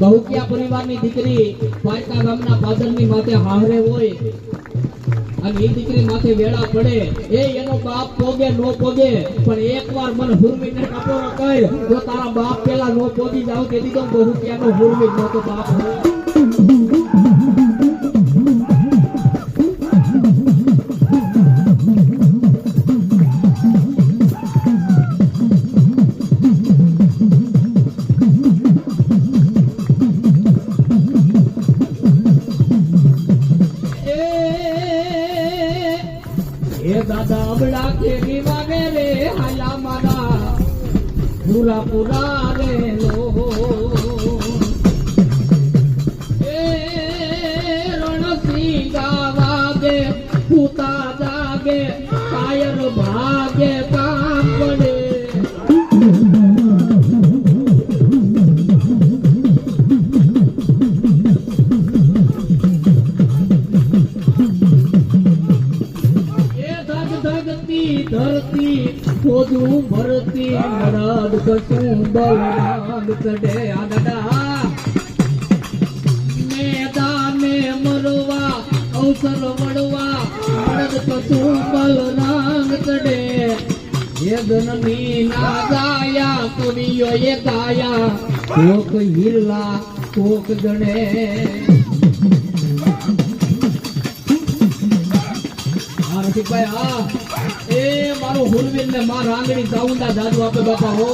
બહુકિયા પરિવારની દીકરી પારકા ગામના પાદરની માથે હારે હોય અને એ દીકરી માથે વેળા પડે એ એનો બાપ પોગે નો પોગે પણ એકવાર મને હુરમીને કપોરો કર જો તારા બાપ પેલા નો પોગી જાવ તેથી તો બહુકિયાનો હુરમી નો તો બાપ દાદા અબડા કેરી વાગે રે હાલા મારા પૂરા પૂરા રે લો એ રણસી ગાવાગે પૂતા જાગે કાયર ભાગે કામ પડે धरती खोदू भरती मरद कसू बलराम कड़े आदा मैदाने मरवा अवसर वड़वा मरद कसू बलराम कड़े ये जननी ना गाया कुड़ियो ये गाया कोक हिरला कोक जने એ મારો હુરવીર ને માર આંગળી ચાઉંડા દાદુ આપે બાપા હો